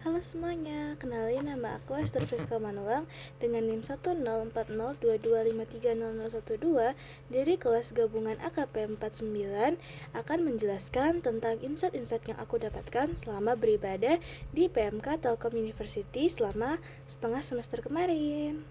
Halo semuanya, kenalin nama aku Esther Friska Manulang dengan NIM 1040225300012 dari kelas gabungan AKP 49 akan menjelaskan tentang insight-insight yang aku dapatkan selama beribadah di PMK Telkom University selama setengah semester kemarin.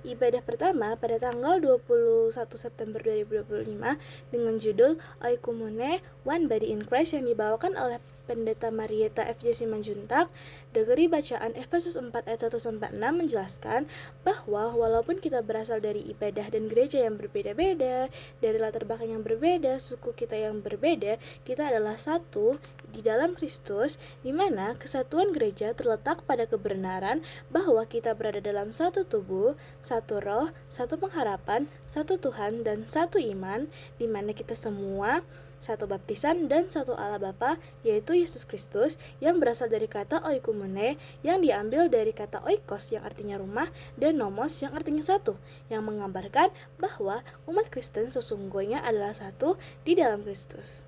Ibadah pertama pada tanggal 21 September 2025 dengan judul Oikumene One Body in Christ yang dibawakan oleh Pendeta Marieta F.J. Simanjuntak. Dari bacaan Efesus 4 ayat 1-6 menjelaskan bahwa walaupun kita berasal dari ibadah dan gereja yang berbeda-beda, dari latar belakang yang berbeda, suku kita yang berbeda, kita adalah satu di dalam Kristus, di mana kesatuan gereja terletak pada kebenaran bahwa kita berada dalam satu tubuh, satu roh, satu pengharapan, satu Tuhan, dan satu iman, di mana kita semua satu baptisan dan satu Allah Bapa, yaitu Yesus Kristus, yang berasal dari kata oikumene, yang diambil dari kata oikos yang artinya rumah, dan nomos yang artinya satu, yang menggambarkan bahwa umat Kristen sesungguhnya adalah satu di dalam Kristus.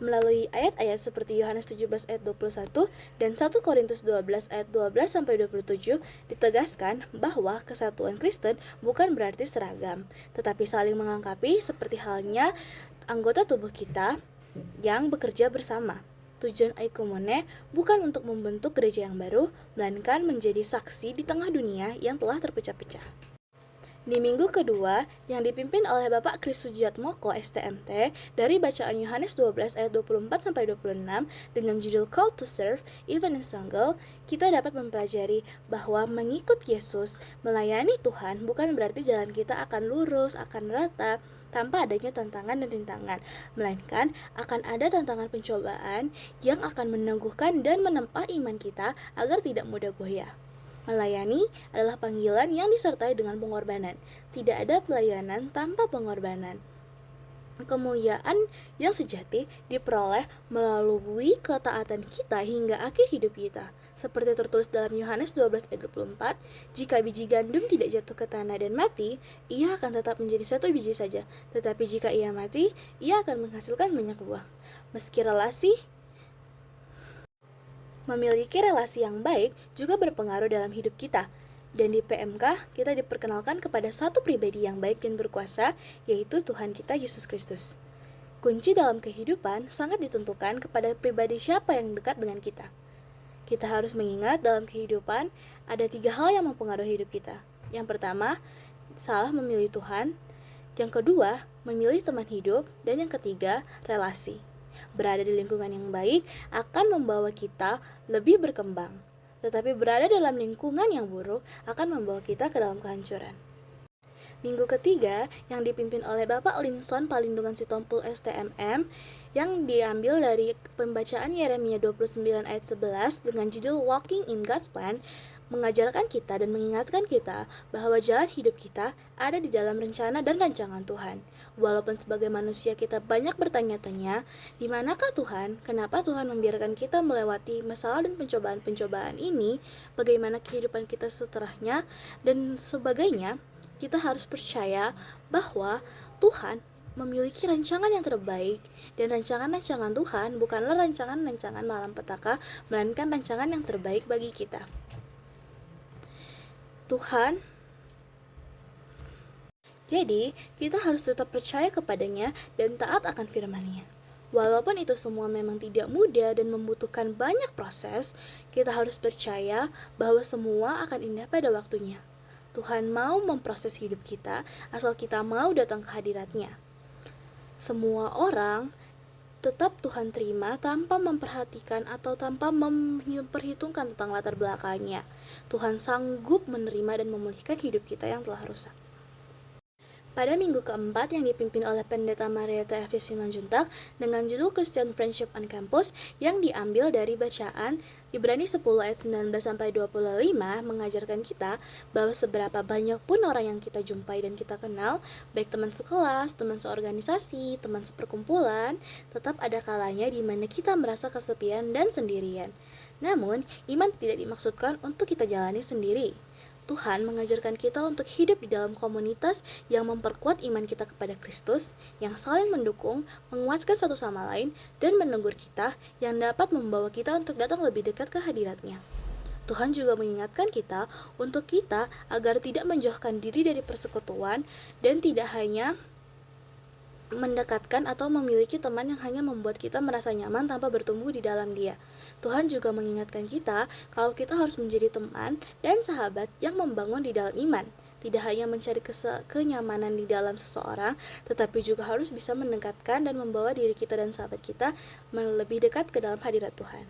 Melalui ayat-ayat seperti Yohanes 17 ayat 21 dan 1 Korintus 12 ayat 12-27 ditegaskan bahwa kesatuan Kristen bukan berarti seragam, tetapi saling melengkapi seperti halnya anggota tubuh kita yang bekerja bersama. Tujuan oikumene bukan untuk membentuk gereja yang baru, melainkan menjadi saksi di tengah dunia yang telah terpecah-pecah. Di minggu kedua, yang dipimpin oleh Bapak Kris Sujiatmoko STMT dari bacaan Yohanes 12 ayat 24-26 dengan judul Call to Serve, Even in Single, kita dapat mempelajari bahwa mengikut Yesus, melayani Tuhan bukan berarti jalan kita akan lurus, akan rata, tanpa adanya tantangan dan rintangan, melainkan akan ada tantangan pencobaan yang akan meneguhkan dan menempa iman kita agar tidak mudah goyah. Melayani adalah panggilan yang disertai dengan pengorbanan. Tidak ada pelayanan tanpa pengorbanan. Kemuliaan yang sejati diperoleh melalui ketaatan kita hingga akhir hidup kita. Seperti tertulis dalam Yohanes 12 ayat 24, jika biji gandum tidak jatuh ke tanah dan mati, ia akan tetap menjadi satu biji saja. Tetapi jika ia mati, ia akan menghasilkan banyak buah. Memiliki relasi yang baik juga berpengaruh dalam hidup kita. Dan di PMK, kita diperkenalkan kepada satu pribadi yang baik dan berkuasa, yaitu Tuhan kita Yesus Kristus. Kunci dalam kehidupan sangat ditentukan kepada pribadi siapa yang dekat dengan kita. Kita harus mengingat dalam kehidupan ada 3 hal yang mempengaruhi hidup kita. Yang pertama, salah memilih Tuhan. Yang kedua, memilih teman hidup. Dan yang ketiga, relasi. Berada di lingkungan yang baik akan membawa kita lebih berkembang, tetapi berada dalam lingkungan yang buruk akan membawa kita ke dalam kehancuran. Minggu ketiga yang dipimpin oleh Bapak Linson Palindungan Sitompul STMM yang diambil dari pembacaan Yeremia 29 ayat 11 dengan judul Walking in God's Plan, mengajarkan kita dan mengingatkan kita bahwa jalan hidup kita ada di dalam rencana dan rancangan Tuhan. Walaupun sebagai manusia kita banyak bertanya-tanya, di manakah Tuhan? Kenapa Tuhan membiarkan kita melewati masalah dan pencobaan-pencobaan ini? Bagaimana kehidupan kita setelahnya? Dan sebagainya, kita harus percaya bahwa Tuhan memiliki rancangan yang terbaik, dan rancangan-rancangan Tuhan bukanlah rancangan-rancangan malapetaka, melainkan rancangan yang terbaik bagi kita. Jadi, kita harus tetap percaya kepadanya dan taat akan firman-Nya. Walaupun itu semua memang tidak mudah dan membutuhkan banyak proses, kita harus percaya bahwa semua akan indah pada waktunya. Tuhan mau memproses hidup kita asal kita mau datang ke hadirat-Nya. Semua orang tetap Tuhan terima tanpa memperhatikan atau tanpa memperhitungkan tentang latar belakangnya. Tuhan sanggup menerima dan memulihkan hidup kita yang telah rusak. Pada minggu keempat yang dipimpin oleh Pendeta Marieta F.J. Simanjuntak dengan judul Christian Friendship on Campus yang diambil dari bacaan Ibrani 10 ayat 19-25 mengajarkan kita bahwa seberapa banyak pun orang yang kita jumpai dan kita kenal, baik teman sekelas, teman seorganisasi, teman seperkumpulan, tetap ada kalanya di mana kita merasa kesepian dan sendirian. Namun, iman tidak dimaksudkan untuk kita jalani sendiri. Tuhan mengajarkan kita untuk hidup di dalam komunitas yang memperkuat iman kita kepada Kristus, yang saling mendukung, menguatkan satu sama lain, dan menegur kita, yang dapat membawa kita untuk datang lebih dekat ke hadirat-Nya. Tuhan juga mengingatkan kita untuk kita agar tidak menjauhkan diri dari persekutuan dan tidak hanya mendekatkan atau memiliki teman yang hanya membuat kita merasa nyaman tanpa bertumbuh di dalam Dia. Tuhan juga mengingatkan kita kalau kita harus menjadi teman dan sahabat yang membangun di dalam iman. Tidak hanya mencari kenyamanan di dalam seseorang, tetapi juga harus bisa mendekatkan dan membawa diri kita dan sahabat kita lebih dekat ke dalam hadirat Tuhan.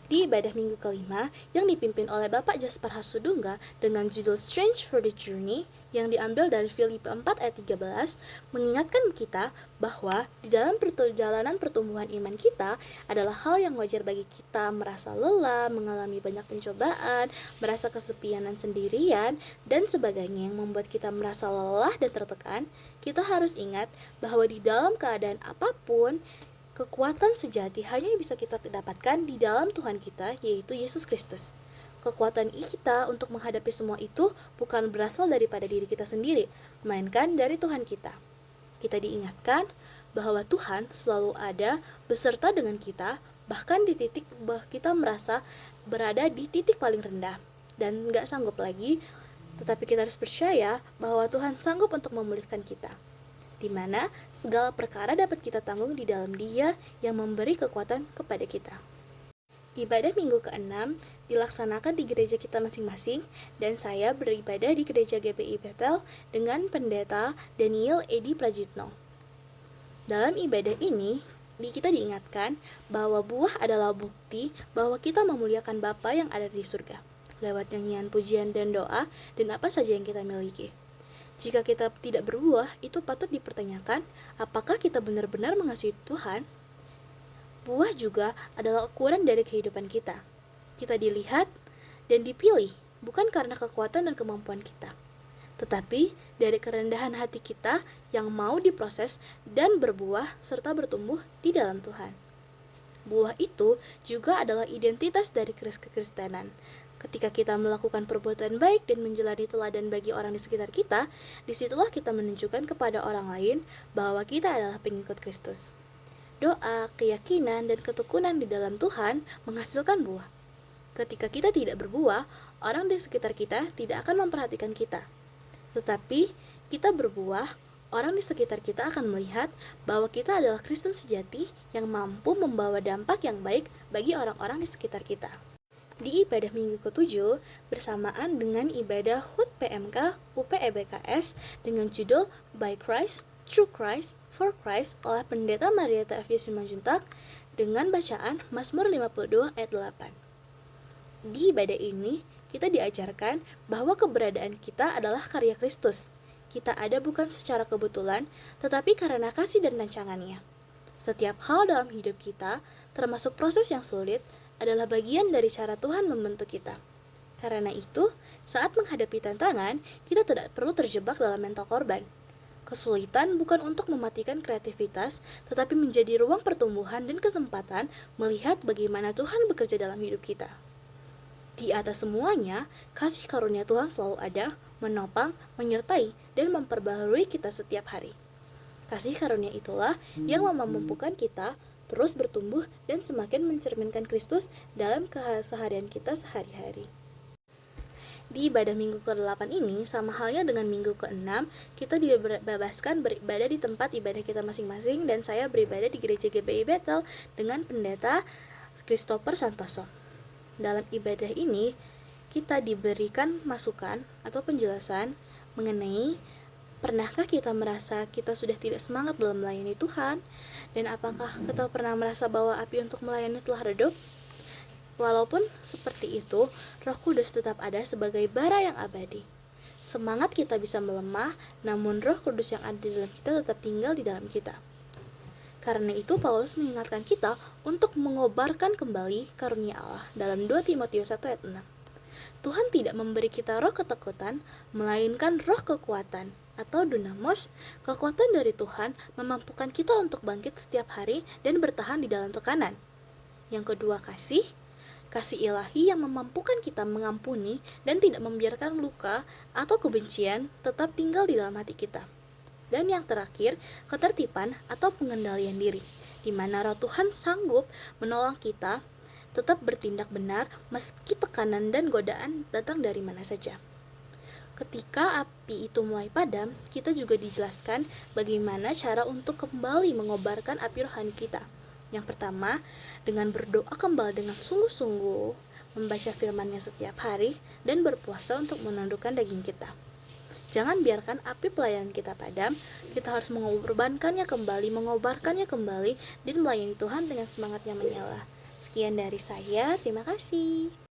Di ibadah minggu kelima yang dipimpin oleh Bapak Jasper Hasudungga dengan judul Strange for the Journey yang diambil dari Filipi 4 ayat 13 mengingatkan kita bahwa di dalam perjalanan pertumbuhan iman kita adalah hal yang wajar bagi kita merasa lelah, mengalami banyak pencobaan, merasa kesepian dan sendirian, dan sebagainya yang membuat kita merasa lelah dan tertekan. Kita harus ingat bahwa di dalam keadaan apapun, kekuatan sejati hanya bisa kita dapatkan di dalam Tuhan kita, yaitu Yesus Kristus. Kekuatan kita untuk menghadapi semua itu bukan berasal daripada diri kita sendiri, melainkan dari Tuhan kita. Kita diingatkan bahwa Tuhan selalu ada beserta dengan kita, bahkan di titik kita merasa berada di titik paling rendah dan gak sanggup lagi, tetapi kita harus percaya bahwa Tuhan sanggup untuk memulihkan kita, di mana segala perkara dapat kita tanggung di dalam Dia yang memberi kekuatan kepada kita. Ibadah minggu ke-6 dilaksanakan di gereja kita masing-masing, dan saya beribadah di gereja GPI Bethel dengan pendeta Daniel Edi Prajitno. Dalam ibadah ini, kita diingatkan bahwa buah adalah bukti bahwa kita memuliakan Bapa yang ada di surga, lewat nyanyian pujian dan doa, dan apa saja yang kita miliki. Jika kita tidak berbuah, itu patut dipertanyakan, apakah kita benar-benar mengasihi Tuhan? Buah juga adalah ukuran dari kehidupan kita. Kita dilihat dan dipilih, bukan karena kekuatan dan kemampuan kita, tetapi dari kerendahan hati kita yang mau diproses dan berbuah serta bertumbuh di dalam Tuhan. Buah itu juga adalah identitas dari kekristenan. Ketika kita melakukan perbuatan baik dan menjalani teladan bagi orang di sekitar kita, disitulah kita menunjukkan kepada orang lain bahwa kita adalah pengikut Kristus. Doa, keyakinan, dan ketekunan di dalam Tuhan menghasilkan buah. Ketika kita tidak berbuah, orang di sekitar kita tidak akan memperhatikan kita. Tetapi kita berbuah, orang di sekitar kita akan melihat bahwa kita adalah Kristen sejati yang mampu membawa dampak yang baik bagi orang-orang di sekitar kita. Di ibadah minggu ke-7 bersamaan dengan ibadah HUT PMK UPEBKS dengan judul By Christ, Through Christ, For Christ oleh Pendeta Marieta F. Simanjuntak dengan bacaan Mazmur 52 ayat 8. Di ibadah ini, kita diajarkan bahwa keberadaan kita adalah karya Kristus. Kita ada bukan secara kebetulan, tetapi karena kasih dan rancangannya. Setiap hal dalam hidup kita, termasuk proses yang sulit, adalah bagian dari cara Tuhan membentuk kita. Karena itu, saat menghadapi tantangan, kita tidak perlu terjebak dalam mental korban. Kesulitan bukan untuk mematikan kreativitas, tetapi menjadi ruang pertumbuhan dan kesempatan melihat bagaimana Tuhan bekerja dalam hidup kita. Di atas semuanya, kasih karunia Tuhan selalu ada, menopang, menyertai, dan memperbaharui kita setiap hari. Kasih karunia itulah yang memampukan kita terus bertumbuh dan semakin mencerminkan Kristus dalam keseharian kita sehari-hari. Di ibadah minggu ke-8 ini, sama halnya dengan minggu ke-6, kita dibebaskan beribadah di tempat ibadah kita masing-masing, dan saya beribadah di gereja GPI Bethel dengan pendeta Christopher Santoso. Dalam ibadah ini, kita diberikan masukan atau penjelasan mengenai pernahkah kita merasa kita sudah tidak semangat dalam melayani Tuhan? Dan apakah kita pernah merasa bahwa api untuk melayani telah redup? Walaupun seperti itu, Roh Kudus tetap ada sebagai bara yang abadi. Semangat kita bisa melemah, namun Roh Kudus yang ada di dalam kita tetap tinggal di dalam kita. Karena itu, Paulus mengingatkan kita untuk mengobarkan kembali karunia Allah dalam 2 Timotius 1 ayat 6. Tuhan tidak memberi kita roh ketakutan, melainkan roh kekuatan, atau dunamos. Kekuatan dari Tuhan memampukan kita untuk bangkit setiap hari dan bertahan di dalam tekanan. Yang kedua, kasih. kasih ilahi yang memampukan kita mengampuni dan tidak membiarkan luka atau kebencian tetap tinggal di dalam hati kita. Dan yang terakhir, ketertiban atau pengendalian diri, di mana Roh Tuhan sanggup menolong kita tetap bertindak benar meski tekanan dan godaan datang dari mana saja. Ketika api itu mulai padam, kita juga dijelaskan bagaimana cara untuk kembali mengobarkan api rohani kita. Yang pertama, dengan berdoa kembali dengan sungguh-sungguh, membaca firman-Nya setiap hari, dan berpuasa untuk menundukkan daging kita. Jangan biarkan api pelayanan kita padam, kita harus mengobarkannya kembali, dan melayani Tuhan dengan semangat yang menyala. Sekian dari saya, terima kasih.